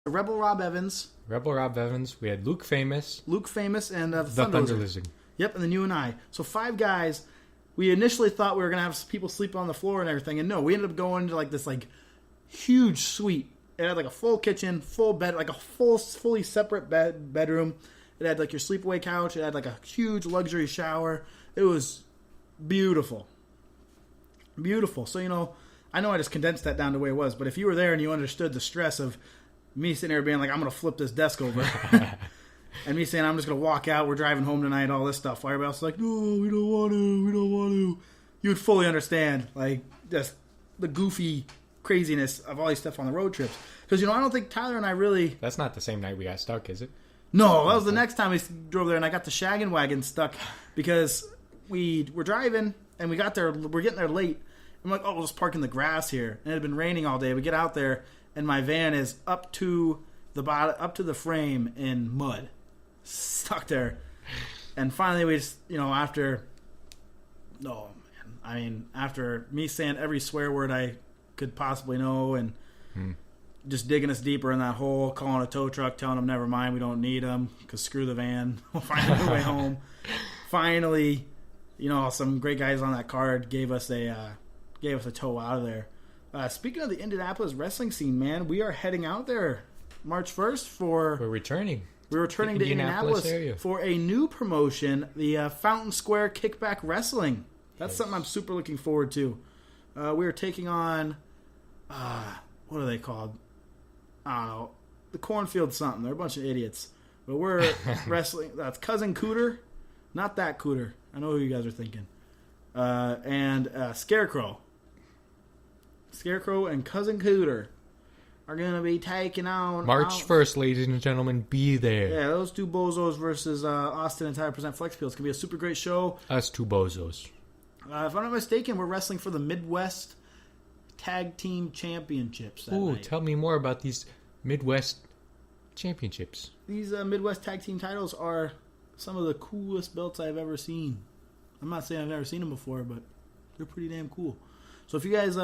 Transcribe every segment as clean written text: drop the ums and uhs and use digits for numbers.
Rebel Rob Evans. We had Luke Famous. And the Thunder Lizard. Yep, and then you and I. So 5 guys. We initially thought we were going to have people sleep on the floor and everything. And no, we ended up going to this huge suite. It had a full kitchen, full bed, a fully separate bedroom. It had your sleepaway couch. It had a huge luxury shower. It was beautiful. Beautiful. So, I know I just condensed that down to the way it was. But if you were there and you understood the stress of me sitting there being I'm going to flip this desk over. And me saying, I'm just going to walk out. We're driving home tonight, all this stuff. Everybody else is like, no, we don't want to. You would fully understand, just the goofy craziness of all these stuff on the road trips. Because, I don't think Tyler and I really... That's not the same night we got stuck, is it? No, that was the next time we drove there, and I got the shaggin' wagon stuck because we were driving, and we got there, we're getting there late. I'm like, we'll just park in the grass here. And it had been raining all day. We get out there, and my van is up to the frame in mud. Stuck there. And finally we just, after me saying every swear word I could possibly know and just digging us deeper in that hole, calling a tow truck, telling them never mind, we don't need them because screw the van. We'll find our way home. Finally, some great guys on that card gave us a tow out of there. Speaking of the Indianapolis wrestling scene, man, we are heading out there March 1st We're returning to Indianapolis for a new promotion, the Fountain Square Kickback Wrestling. That's something I'm super looking forward to. We are taking on, what are they called? I don't know. The Cornfield something. They're a bunch of idiots. But we're wrestling. That's Cousin Cooter. Not that Cooter. I know who you guys are thinking. And Scarecrow. Scarecrow and Cousin Cooter are going to be taking on... March 1st, ladies and gentlemen, be there. Yeah, those two bozos versus Austin and Tyler present Flex Appeal. It's going to be a super great show. Us two bozos. If I'm not mistaken, we're wrestling for the Midwest Tag Team Championships that night. Tell me more about these Midwest Championships. These Midwest Tag Team titles are some of the coolest belts I've ever seen. I'm not saying I've never seen them before, but they're pretty damn cool. So if you guys...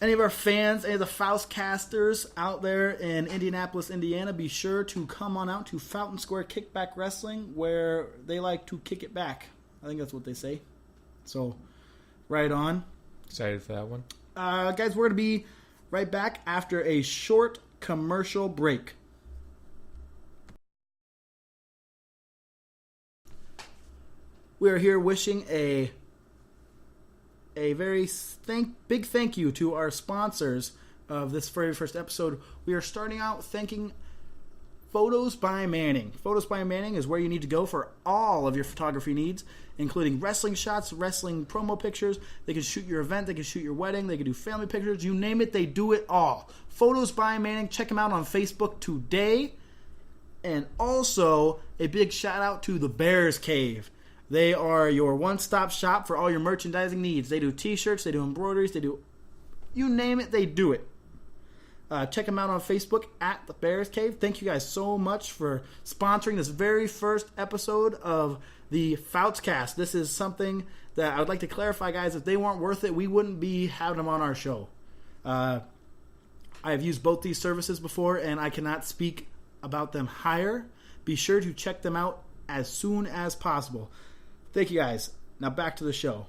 any of our fans, any of the FoutsCasters out there in Indianapolis, Indiana, be sure to come on out to Fountain Square Kickback Wrestling, where they like to kick it back. I think that's what they say. So, right on. Excited for that one. Guys, we're going to be right back after a short commercial break. We are here wishing a very big thank you to our sponsors of this very first episode. We are starting out thanking Photos by Manning. Photos by Manning is where you need to go for all of your photography needs, including wrestling shots, wrestling promo pictures. They can shoot your event, they can shoot your wedding, they can do family pictures. You name it, they do it all. Photos by Manning. Check them out on Facebook today. And also, a big shout out to the Bears Cave. They are your one-stop shop for all your merchandising needs. They do t-shirts, they do embroideries, they do... You name it, they do it. Check them out on Facebook at The Bears Cave. Thank you guys so much for sponsoring this very first episode of the FoutsCast. This is something that I would like to clarify, guys. If they weren't worth it, we wouldn't be having them on our show. I have used both these services before, and I cannot speak about them higher. Be sure to check them out as soon as possible. Thank you, guys. Now back to the show.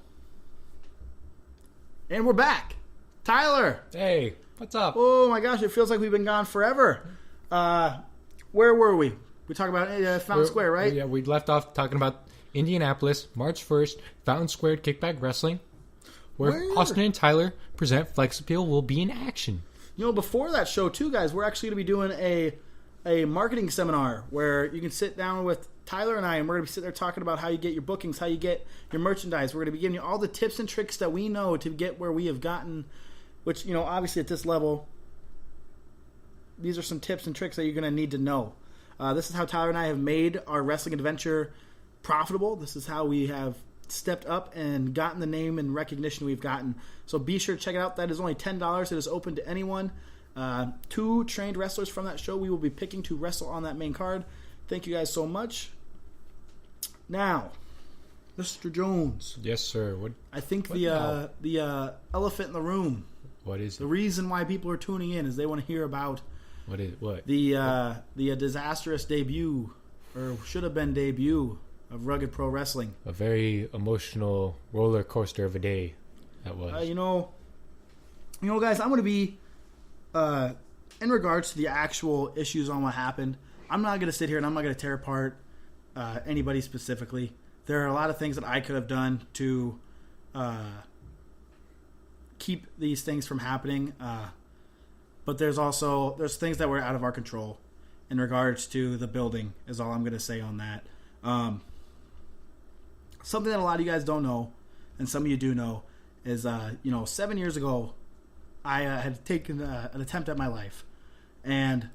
And we're back. Tyler. Hey, what's up? Oh, my gosh. It feels like we've been gone forever. Where were we? We talked about Fountain Square, right? Yeah, we left off talking about Indianapolis, March 1st, Fountain Square Kickback Wrestling, where Austin and Tyler present Flex Appeal will be in action. Before that show, too, guys, we're actually going to be doing a marketing seminar where you can sit down with Tyler and I, and we're going to be sitting there talking about how you get your bookings, how you get your merchandise. We're going to be giving you all the tips and tricks that we know to get where we have gotten, which, obviously at this level, these are some tips and tricks that you're going to need to know. This is how Tyler and I have made our wrestling adventure profitable. This is how we have stepped up and gotten the name and recognition we've gotten. So be sure to check it out. That is only $10. It is open to anyone. 2 trained wrestlers from that show we will be picking to wrestle on that main card. Thank you guys so much. Now, Mr. Jones. Yes, sir. I think the elephant in the room. What is it? The reason why people are tuning in is they want to hear about What? The disastrous debut, or should have been debut, of Rugged Pro Wrestling. A very emotional roller coaster of a day that was. You know, guys, I'm going to be, in regards to the actual issues on what happened, I'm not going to sit here and I'm not going to tear apart anybody specifically. There are a lot of things that I could have done to keep these things from happening. But there's things that were out of our control in regards to the building is all I'm going to say on that. Something that a lot of you guys don't know, and some of you do know, is, 7 years ago, I had taken an attempt at my life. And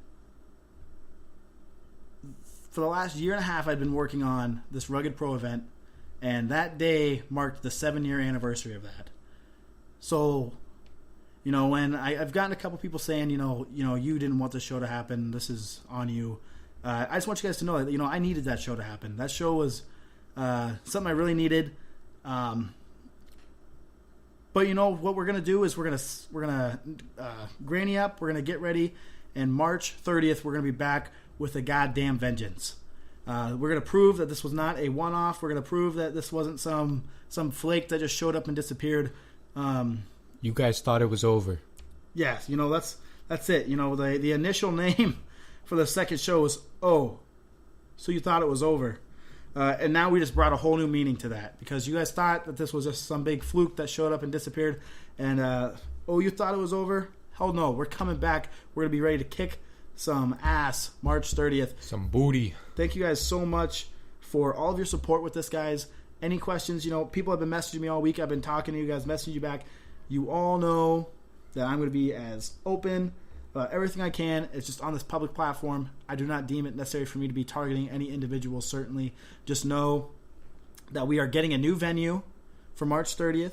for the last year and a half, I'd been working on this Rugged Pro event, and that day marked the 7-year anniversary of that. So, when I've gotten a couple people saying, you didn't want the show to happen, this is on you. I just want you guys to know that, I needed that show to happen. That show was something I really needed. But what we're gonna do is we're gonna granny up. We're gonna get ready, and March 30th we're gonna be back with a goddamn vengeance. We're gonna prove that this was not a one-off. We're gonna prove that this wasn't some flake that just showed up and disappeared. You guys thought it was over. Yes, that's it. The initial name for the second show was "Oh, so you thought it was over." And now we just brought a whole new meaning to that, because you guys thought that this was just some big fluke that showed up and disappeared. And, you thought it was over? Hell no. We're coming back. We're going to be ready to kick some ass March 30th. Some booty. Thank you guys so much for all of your support with this, guys. Any questions? People have been messaging me all week. I've been talking to you guys, messaging you back. You all know that I'm going to be as open everything I can. It's just on this public platform. I do not deem it necessary for me to be targeting any individual, certainly. Just know that we are getting a new venue for March 30th.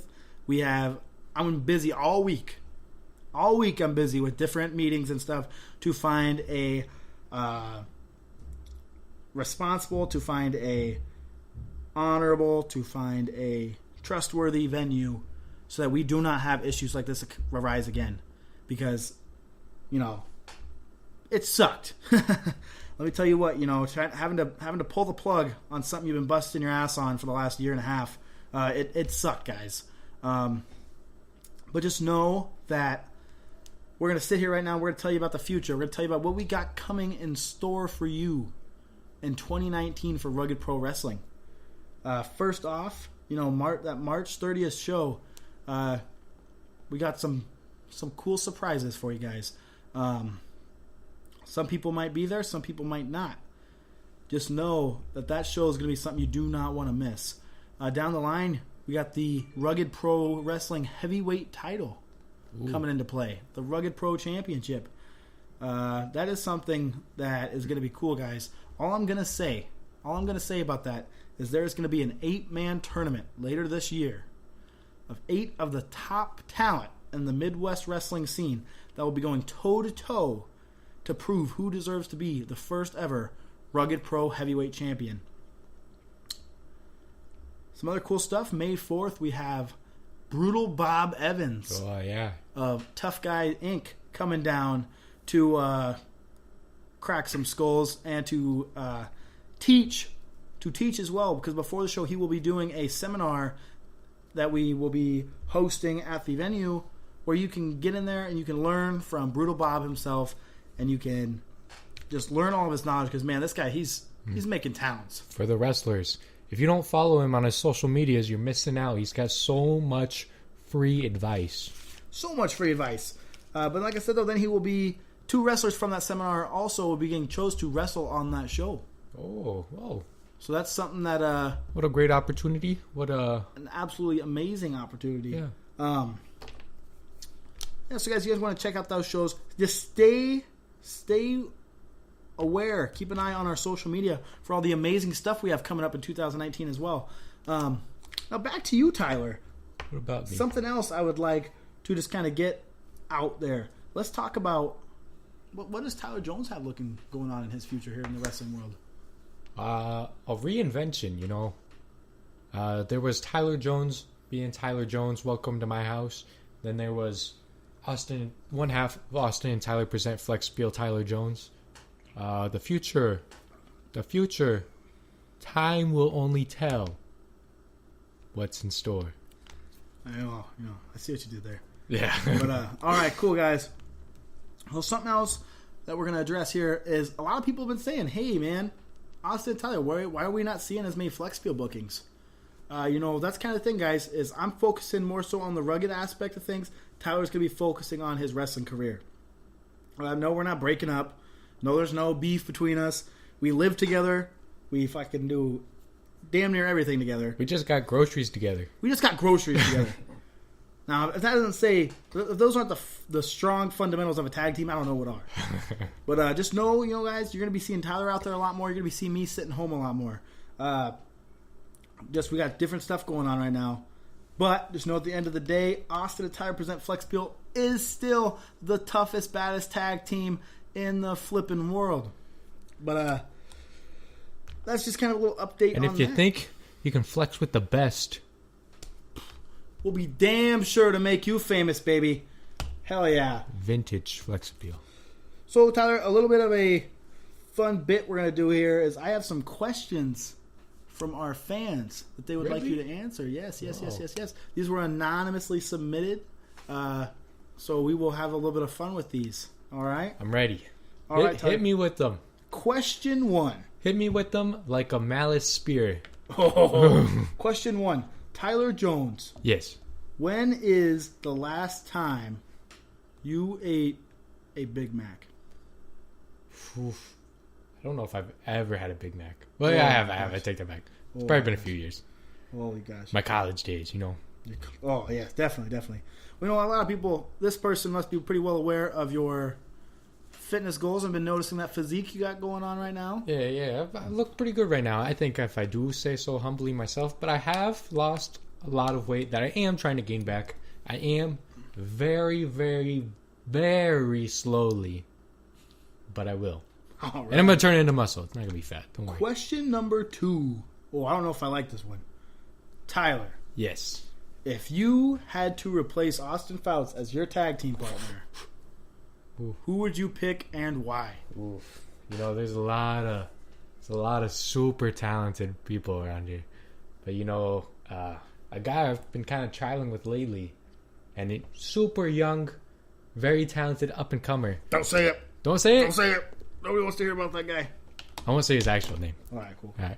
I'm busy all week. All week I'm busy with different meetings and stuff to find a responsible, to find a honorable, to find a trustworthy venue so that we do not have issues like this arise again. Because it sucked. Let me tell you what, having to pull the plug on something you've been busting your ass on for the last year and a half, it sucked, guys. But just know that we're going to sit here right now. We're going to tell you about the future. We're going to tell you about what we got coming in store for you in 2019 for Rugged Pro Wrestling. First off, that March 30th show, we got some cool surprises for you guys. Some people might be there, some people might not. Just know that show is going to be something you do not want to miss. Down the line, we got the Rugged Pro Wrestling Heavyweight title coming into play. The Rugged Pro Championship. That is something that is going to be cool, guys. All I'm going to say about that is there's going to be an 8-man tournament later this year of 8 of the top talent in the Midwest wrestling scene that will be going toe-to-toe to prove who deserves to be the first ever Rugged Pro Heavyweight Champion. Some other cool stuff. May 4th, we have Brutal Bob Evans of Tough Guy Inc. coming down to crack some skulls and to teach as well, because before the show he will be doing a seminar that we will be hosting at the venue where you can get in there and you can learn from Brutal Bob himself, and you can just learn all of his knowledge, because, man, this guy, he's making towns. For the wrestlers, if you don't follow him on his social medias, you're missing out. He's got so much free advice. So much free advice. But like I said, though, then he will be 2 wrestlers from that seminar also will be getting chose to wrestle on that show. Oh, whoa. So that's something that... what a great opportunity. An absolutely amazing opportunity. Yeah. So guys, you guys want to check out those shows, just stay aware. Keep an eye on our social media for all the amazing stuff we have coming up in 2019 as well. Now back to you, Tyler. What about me? Something else I would like to just kind of get out there. Let's talk about what does Tyler Jones have going on in his future here in the wrestling world? A reinvention, There was Tyler Jones being Tyler Jones, welcome to my house. Then there was one half of Austin and Tyler present Flex Appeal Tyler Jones. The future. Time will only tell what's in store. I know. I see what you did there. Yeah. But all right, cool guys. Well, something else that we're gonna address here is a lot of people have been saying, "Hey, man, Austin and Tyler, why are we not seeing as many flex field bookings?" That's kind of the thing, guys. Is I'm focusing more so on the rugged aspect of things. Tyler's gonna be focusing on his wrestling career. No, we're not breaking up. No, there's no beef between us. We live together. We fucking do damn near everything together. We just got groceries together. Now, if that doesn't say, if those aren't the strong fundamentals of a tag team, I don't know what are. But just know, guys, you're going to be seeing Tyler out there a lot more. You're going to be seeing me sitting home a lot more. We got different stuff going on right now. But just know at the end of the day, Austin and Tyler present Flex Appeal is still the toughest, baddest tag team in the flipping world. But that's just kind of a little update on that. And if you think you can flex with the best, we'll be damn sure to make you famous, baby. Hell yeah. Vintage Flex Appeal. So, Tyler, a little bit of a fun bit we're going to do here is I have some questions from our fans that they would like you to answer. Yes. These were anonymously submitted. So we will have a little bit of fun with these. All right? I'm ready. All right, Tyler. Hit me with them. Question 1. Hit me with them like a malice spear. Question 1. Tyler Jones. Yes. When is the last time you ate a Big Mac? Oof. I don't know if I've ever had a Big Mac. Well, yeah, I have. I take that back. It's probably been a few years. Holy gosh. My college days, Oh, yes, definitely. We know a lot of people, this person must be pretty well aware of your fitness goals. I've been noticing that physique you got going on right now. Yeah. I look pretty good right now. I think if I do say so humbly myself. But I have lost a lot of weight that I am trying to gain back. I am very, very, very slowly. But I will. All right. And I'm going to turn it into muscle. It's not going to be fat. Don't worry. Question number 2. Oh, I don't know if I like this one. Tyler. Yes. If you had to replace Austin Fouts as your tag team partner, who would you pick and why? Oof. There's a lot of super talented people around here. But a guy I've been kind of trialing with lately, and it's super young, very talented up and comer. Don't say it. Don't say it. Don't say it. Nobody wants to hear about that guy. I won't say his actual name. All right, cool. All right.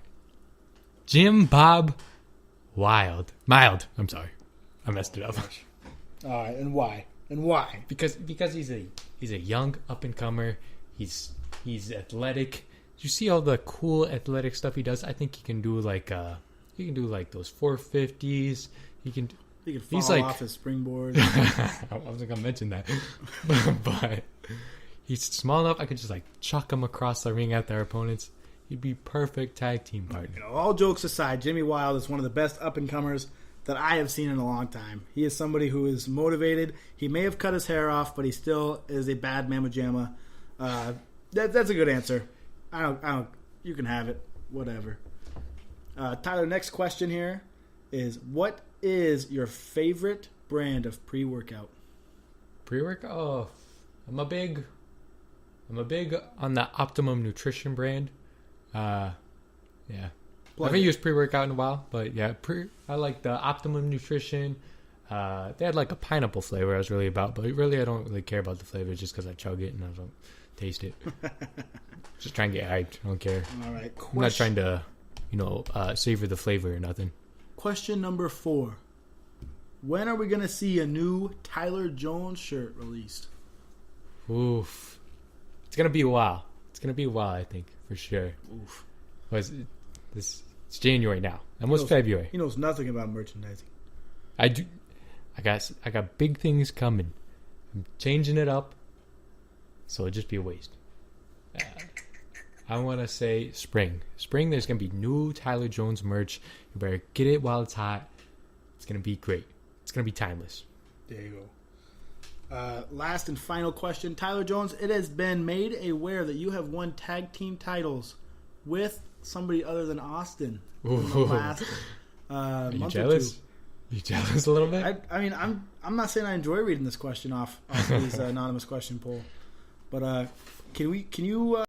Jim Bob Mild. I'm sorry, I messed it up. All right, and why? Because he's a young up and comer. He's athletic. You see all the cool athletic stuff he does. I think he can do like those 450s. He can fall off his springboard. I wasn't gonna mention that, but he's small enough. I could just chuck him across the ring at their opponents. He'd be perfect tag team partner. All jokes aside, Jimmy Wild is one of the best up and comers that I have seen in a long time. He is somebody who is motivated. He may have cut his hair off, but he still is a bad mamma jamma. That's a good answer. I don't. You can have it. Whatever. Tyler, next question here is: what is your favorite brand of pre-workout? Pre-workout? Oh, I'm a big on the Optimum Nutrition brand. Yeah. I haven't used pre-workout in a while, but yeah, I like the Optimum Nutrition. They had a pineapple flavor I was really about, but really I don't really care about the flavor just because I chug it and I don't taste it. Just trying to get hyped. I don't care. All right. I'm not trying to, savor the flavor or nothing. Question number 4. When are we going to see a new Tyler Jones shirt released? Oof. It's going to be a while. I think, for sure. Oof. It's January now. Almost February. He knows nothing about merchandising. I do. I got big things coming. I'm changing it up, so it'll just be a waste. I want to say spring. Spring, there's going to be new Tyler Jones merch. You better get it while it's hot. It's going to be great. It's going to be timeless. There you go. Last and final question. Tyler Jones, it has been made aware that you have won tag team titles with somebody other than Austin. Are you jealous? You jealous a little bit? I mean, I'm not saying I enjoy reading this question off these anonymous question poll, but can you